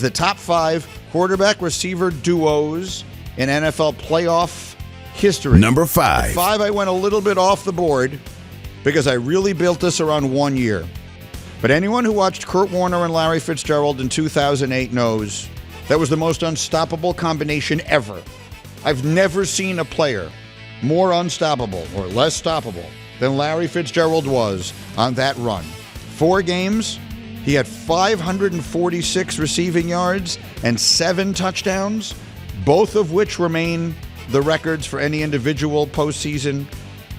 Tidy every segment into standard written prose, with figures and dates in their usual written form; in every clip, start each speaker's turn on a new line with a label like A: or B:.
A: The top 5 quarterback receiver duos in NFL playoff history.
B: Number 5.
A: At 5, I went a little bit off the board because I really built this around 1 year. But anyone who watched Kurt Warner and Larry Fitzgerald in 2008 knows that was the most unstoppable combination ever. I've never seen a player more unstoppable or less stoppable than Larry Fitzgerald was on that run. 4 games, he had 546 receiving yards and 7 touchdowns, both of which remain the records for any individual postseason.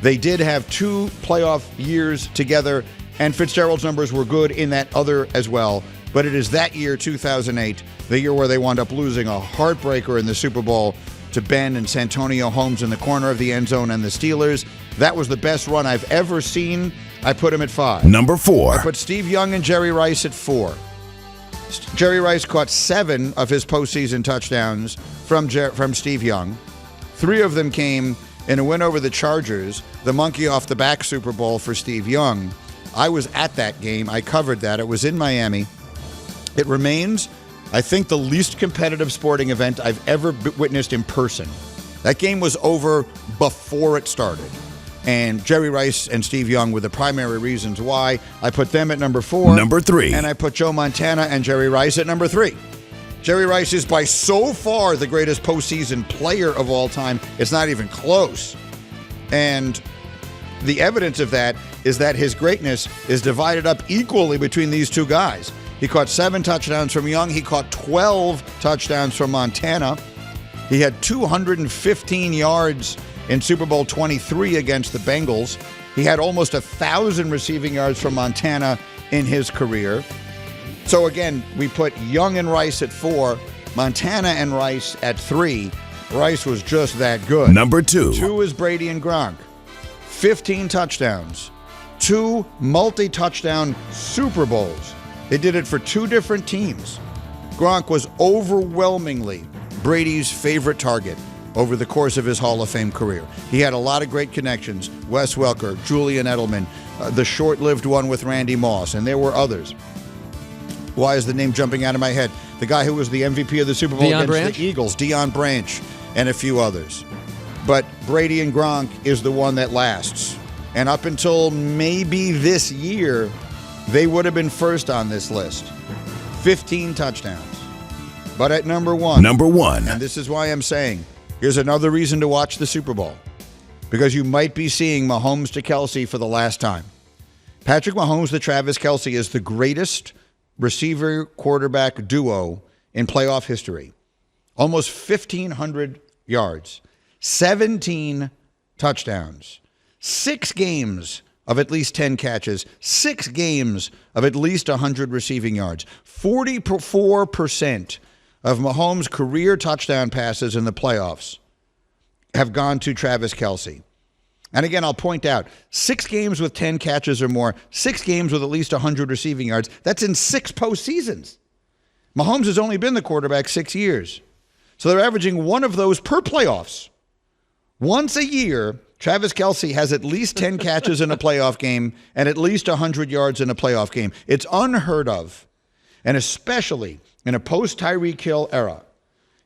A: They did have 2 playoff years together, and Fitzgerald's numbers were good in that other as well. But it is that year, 2008, the year where they wound up losing a heartbreaker in the Super Bowl to Ben and Santonio Holmes in the corner of the end zone and the Steelers. That was the best run I've ever seen. I put him at 5.
B: Number 4.
A: I put Steve Young and Jerry Rice at 4. Jerry Rice caught 7 of his postseason touchdowns from Steve Young. 3 of them came in a win over the Chargers, the monkey off the back Super Bowl for Steve Young. I was at that game. I covered that. It was in Miami. It remains, I think, the least competitive sporting event I've ever witnessed in person. That game was over before it started. And Jerry Rice and Steve Young were the primary reasons why. I put them at number 4.
B: Number 3.
A: And I put Joe Montana and Jerry Rice at number 3. Jerry Rice is by so far the greatest postseason player of all time. It's not even close. And the evidence of that is that his greatness is divided up equally between these 2 guys. He caught 7 touchdowns from Young. He caught 12 touchdowns from Montana. He had 215 yards in Super Bowl 23 against the Bengals. He had almost 1,000 receiving yards from Montana in his career. So again, we put Young and Rice at 4, Montana and Rice at 3. Rice was just that good.
B: Number 2.
A: 2 is Brady and Gronk. 15 touchdowns. 2 multi-touchdown Super Bowls. They did it for 2 different teams. Gronk was overwhelmingly Brady's favorite target over the course of his Hall of Fame career. He had a lot of great connections. Wes Welker, Julian Edelman, the short-lived one with Randy Moss, and there were others. Why is the name jumping out of my head? The guy who was the MVP of the Super Bowl against the Eagles, Deion Branch, and a few others. But Brady and Gronk is the one that lasts. And up until maybe this year, they would have been first on this list. 15 touchdowns. But at number 1.
B: Number 1.
A: And this is why I'm saying, here's another reason to watch the Super Bowl. Because you might be seeing Mahomes to Kelsey for the last time. Patrick Mahomes to Travis Kelsey is the greatest receiver-quarterback duo in playoff history. Almost 1,500 yards. 17 touchdowns. 6 games of at least 10 catches, 6 games of at least 100 receiving yards. 44% of Mahomes' career touchdown passes in the playoffs have gone to Travis Kelsey. And again, I'll point out, 6 games with 10 catches or more, 6 games with at least 100 receiving yards. That's in 6 postseasons. Mahomes has only been the quarterback 6 years. So they're averaging 1 of those per playoffs. Once a year, Travis Kelsey has at least 10 catches in a playoff game and at least 100 yards in a playoff game. It's unheard of. And especially in a post-Tyreek Hill era,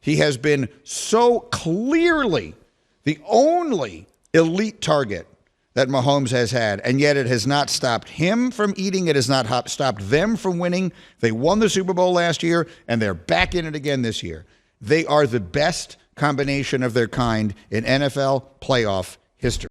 A: he has been so clearly the only elite target that Mahomes has had, and yet it has not stopped him from eating. It has not stopped them from winning. They won the Super Bowl last year, and they're back in it again this year. They are the best combination of their kind in NFL playoff history.